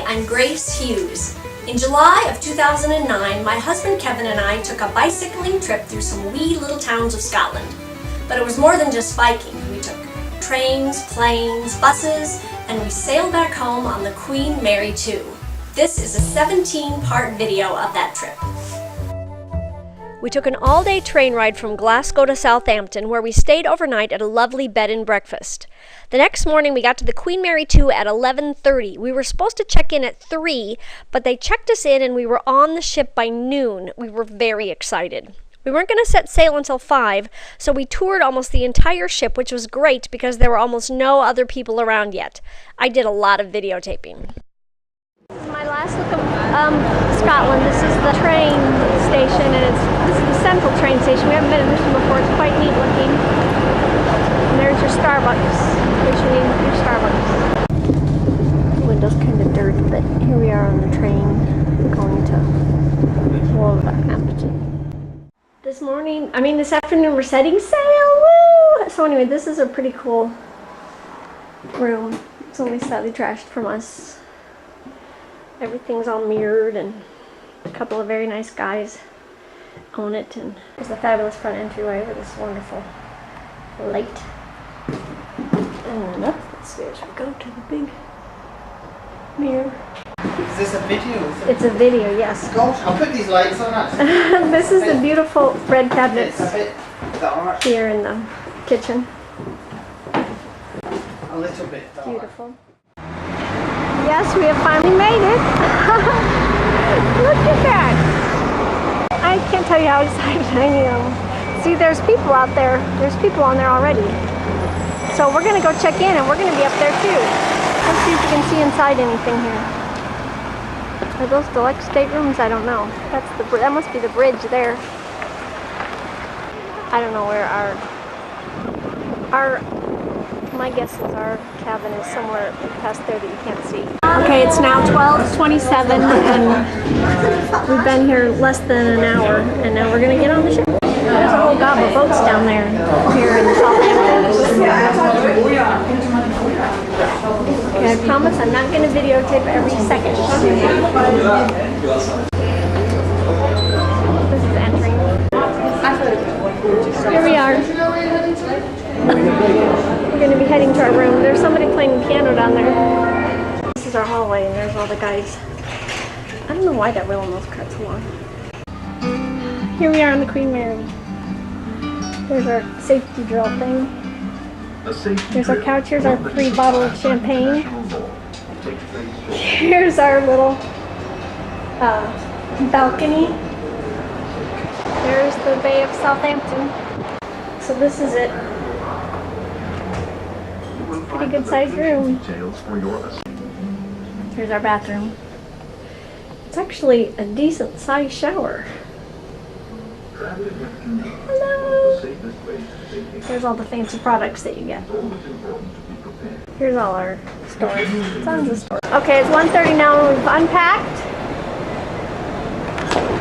I'm Grace Hughes. In July of 2009, my husband Kevin and I took a bicycling trip through some wee little towns of Scotland. But it was more than just biking. We took trains, planes, buses, and we sailed back home on the Queen Mary 2. This is a 17-part video of that trip. We took an all-day train ride from Glasgow to Southampton, where we stayed overnight at a lovely bed and breakfast. The next morning, we got to the Queen Mary 2 at 11:30. We were supposed to check in at 3, but they checked us in and we were on the ship by noon. We were very excited. We weren't going to set sail until 5, so we toured almost the entire ship, which was great because there were almost no other people around yet. I did a lot of videotaping. This is my last look of Scotland. This is the train station, and this is the central train station. We haven't been in this one before. It's quite neat looking. And there's your Starbucks. Here's your Starbucks. The window's kind of dirty, but here we are on the train going to Southampton. This afternoon we're setting sail. Woo! So anyway, this is a pretty cool room. It's only slightly trashed from us. Everything's all mirrored, and a couple of very nice guys own it, and there's a fabulous front entryway with this wonderful light. And up the stairs we go to the big mirror. Is this a video? It's a video, yes. Gosh, I'll put these lights on us. This is the beautiful red cabinets It's a bit dark. here in the kitchen. A little bit dark. Beautiful. Yes, we have finally made it. Look at that. I can't tell you how excited I am. See, there's people out there. There's people on there already. So we're going to go check in, and we're going to be up there too. Let's see if we can see inside anything here. Are those deluxe staterooms? I don't know. That must be the bridge there. I don't know where my guess is our cabin is somewhere past there that you can't see. Okay, it's now 12:27 and we've been here less than an hour, and now we're gonna get on the ship. There's a whole gob of boats down there here in Southampton. Okay, I promise I'm not gonna videotape every second. This is entering. Here we are. We're going to be heading to our room. There's somebody playing the piano down there. This is our hallway, and there's all the guys. I don't know why that rail almost cuts along. Here we are on the Queen Mary. There's our safety drill thing. There's our couch. Here's our free bottle of champagne. Here's our little balcony. There's the Bay of Southampton. So this is it. Pretty good sized room. Here's our bathroom. It's actually a decent sized shower. Hello! Here's all the fancy products that you get. Here's all our storage. Tons of storage. Okay, it's 1:30 now and we've unpacked.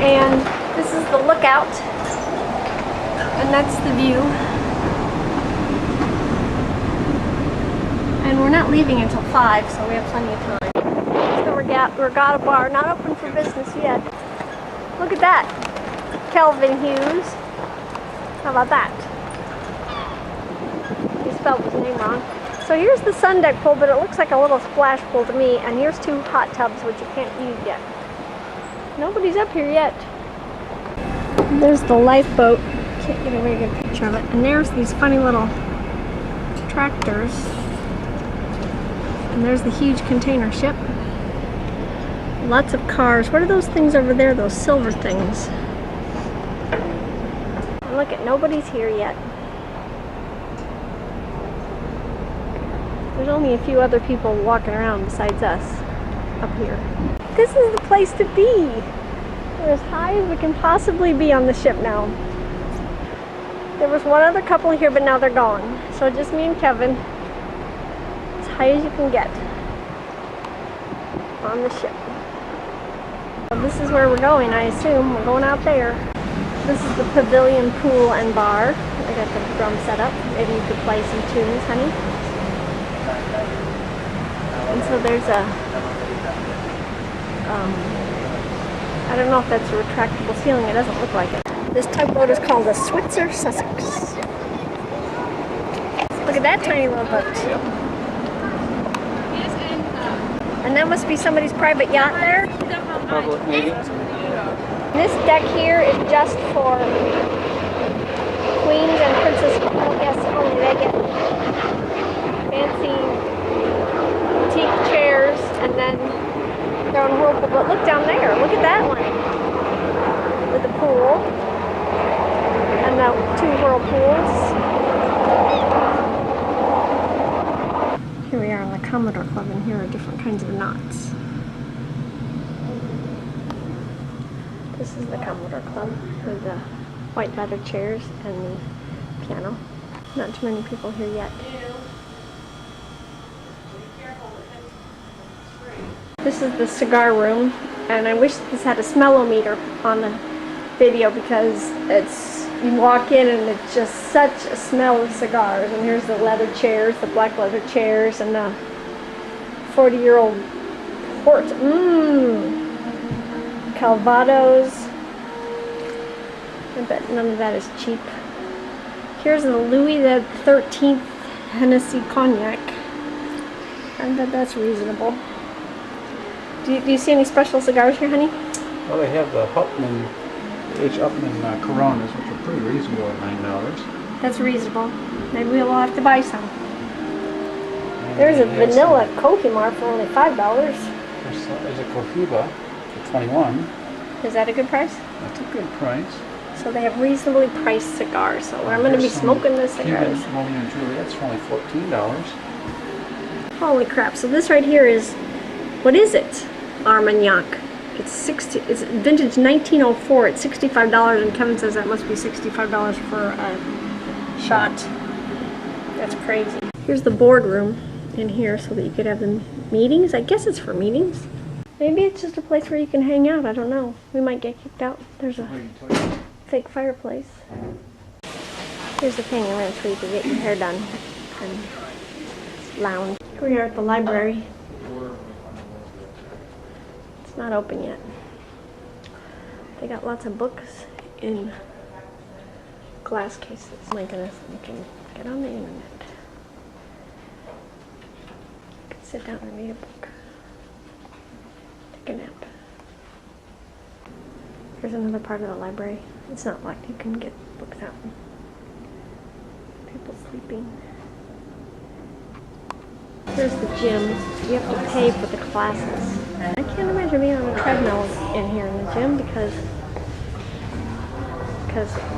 And this is the lookout. And that's the view. And we're not leaving until 5, so we have plenty of time. So we're got a bar, not open for business yet. Look at that. Kelvin Hughes. How about that? He spelled his name wrong. So here's the sun deck pool, but it looks like a little splash pool to me. And here's 2 hot tubs, which you can't use yet. Nobody's up here yet. There's the lifeboat. Can't get a very good picture of it. And there's these funny little tractors. And there's the huge container ship. Lots of cars. What are those things over there? Those silver things. And look at, nobody's here yet. There's only a few other people walking around besides us up here. This is the place to be. We're as high as we can possibly be on the ship now. There was one other couple here, but now they're gone. So just me and Kevin. As high as you can get on the ship. So this is where we're going, I assume. We're going out there. This is the Pavilion pool and bar. I got the drum set up. Maybe you could play some tunes, honey. And so there's a I don't know if that's a retractable ceiling. It doesn't look like it. This tugboat is called the Switzer Sussex. Look at that tiny little boat. And that must be somebody's private yacht there. Public meeting. This deck here is just for queens and princess guests only. They get fancy boutique chairs and then their own whirlpool. But look down there. Look at that one with the pool and the 2 whirlpools. Here we are in the Commodore Club, and here are different kinds of knots. This is the Commodore Club with the white leather chairs and the piano. Not too many people here yet. This is the cigar room, and I wish this had a smellometer on the video because you walk in and it's just such a smell of cigars. And here's the leather chairs, the black leather chairs, and the 40-year-old port. Calvados. I bet none of that is cheap. Here's the Louis XIII Hennessy Cognac. I bet that's reasonable. Do you see any special cigars here, honey? Well, they have the Hupman, H. Upman Coronas, which are pretty reasonable at $9. That's reasonable. Maybe we'll have to buy some. And There's a they have vanilla Kohimar for only $5. There's a Cohiba for $21. Is that a good price? That's a good price. So they have reasonably priced cigars. So I'm going to be smoking the cigars. Cuban Romeo and Juliet's for only $14. Holy crap! So this right here is, what is it? Armagnac. It's vintage 1904. It's $65, and Kevin says that must be $65 for a shot. That's crazy. Here's the boardroom in here so that you could have the meetings. I guess it's for meetings. Maybe it's just a place where you can hang out. I don't know. We might get kicked out. There's a fake fireplace. Here's the thing where you can get your hair done and lounge. Here we are at the library. It's not open yet. They got lots of books in glass cases. Oh my goodness, you can get on the internet. You can sit down and read a book. Take a nap. Here's another part of the library. It's not locked. You can get books out. People sleeping. Here's the gym. You have to pay for the classes. I can't imagine being on a treadmill in here in the gym because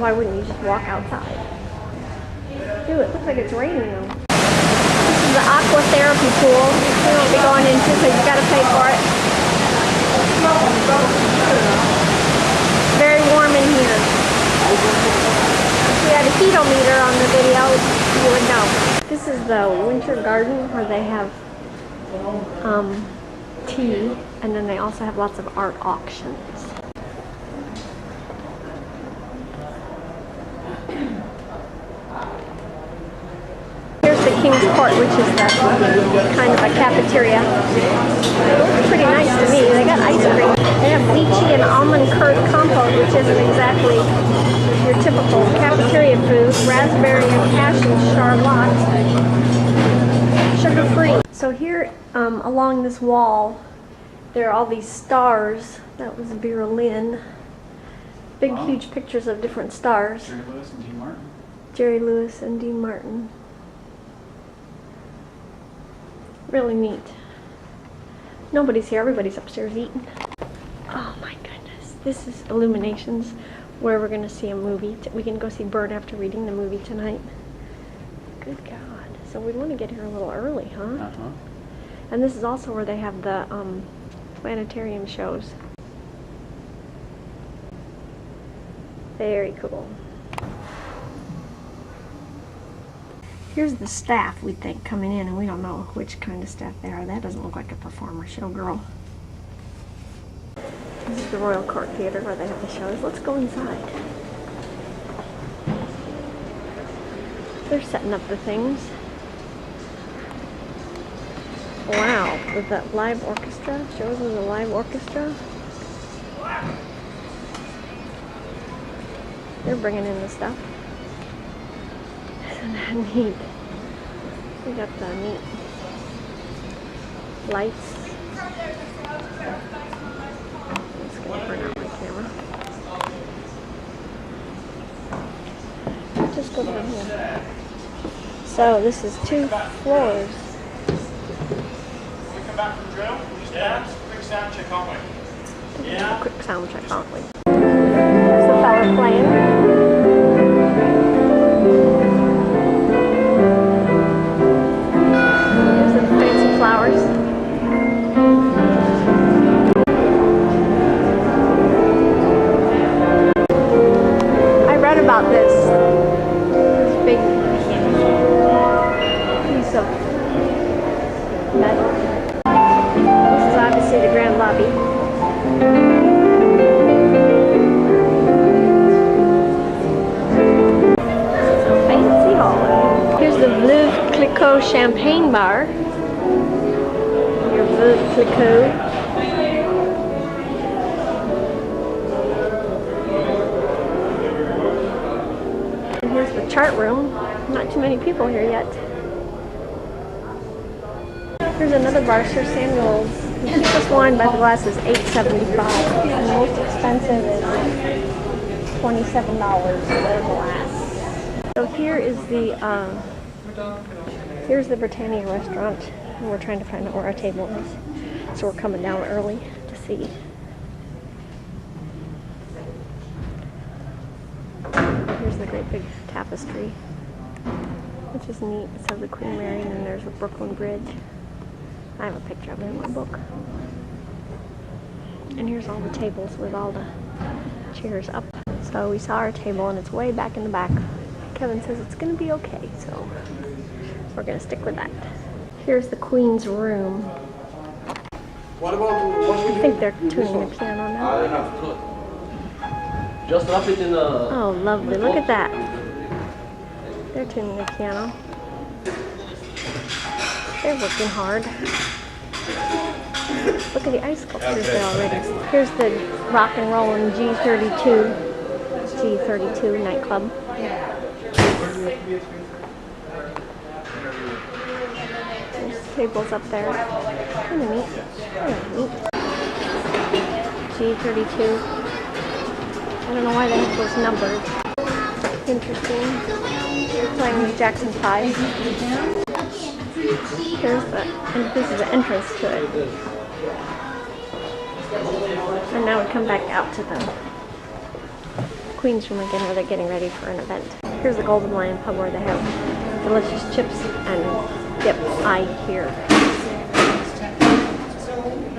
why wouldn't you just walk outside? Ew, it looks like it's raining though. This is the aqua therapy pool. We won't be going into so you gotta pay for it. Very warm in here. If we had a heatometer on the video, you would know. This is the winter garden where they have tea, and then they also have lots of art auctions. Here's the King's Court, which is the kind of a cafeteria. It looks pretty nice to me. They got ice cream. They have lychee and almond curd compote, which isn't exactly your typical cafeteria food. Raspberry and cashew charlotte. Sugar-free. So here along this wall, there are all these stars. That was Vera Lynn. Big, huge pictures of different stars. Jerry Lewis and Dean Martin. Jerry Lewis and Dean Martin. Really neat. Nobody's here. Everybody's upstairs eating. Oh my goodness. This is Illuminations, where we're going to see a movie. We can go see Bird after reading the movie tonight. Good God. So we want to get here a little early, huh? Uh-huh. And this is also where they have the planetarium shows. Very cool. Here's the staff, we think, coming in, and we don't know which kind of staff they are. That doesn't look like a performer showgirl. This is the Royal Court Theatre where they have the shows. Let's go inside. They're setting up the things. Wow, with that live orchestra, shows with a live orchestra. They're bringing in the stuff. Isn't that neat? We got the neat lights. It's gonna burn out my camera. Just go down here. So this is 2 floors. We come back from drill? Yeah. Quick sound check, aren't we? Yeah. Quick sound check, aren't we? There's the fella playing. There's the fancy flowers. I read about this big piece of metal. This is obviously the grand lobby. Fancy hall. Here's the Veuve Clicquot champagne bar. Your Veuve Clicquot. And here's the chart room. Not too many people here yet. Here's another bar, Sir Samuel's. The cheapest wine by the glass is $8.75. And the most expensive is $27 per glass. So here is here's the Britannia Restaurant, and we're trying to find out where our table is. So we're coming down early to see. Here's the great big tapestry, which is neat. It says the Queen Mary, and then there's the Brooklyn Bridge. I have a picture of it in my book. And here's all the tables with all the chairs up. So we saw our table, and it's way back in the back. Kevin says it's going to be okay, so we're going to stick with that. Here's the Queen's room. What about I think they're tuning the piano now. I don't know. Just wrap it in a... Oh, lovely. Look at that. They're tuning the piano. They're working hard. Look at the ice sculptures there already. Here's the rock and rollin' G32 nightclub. There's tables up there. Kind of neat. G32. I don't know why they have those numbers. Interesting. They're playing the Jackson 5. Here's this is the entrance to it. And now we come back out to the Queen's room again, where they're getting ready for an event. Here's the Golden Lion pub, where they have delicious chips and dip. I hear.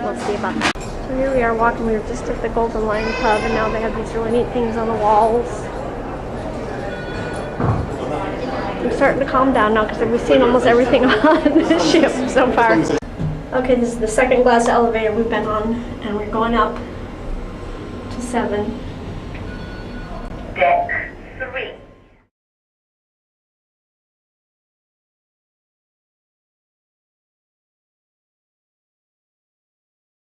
We'll see about that. So here we are walking. We were just at the Golden Lion pub, and now they have these really neat things on the walls. I'm starting to calm down now because we've seen almost everything on the ship so far. Okay, this is the second class elevator we've been on, and we're going up to 7. Deck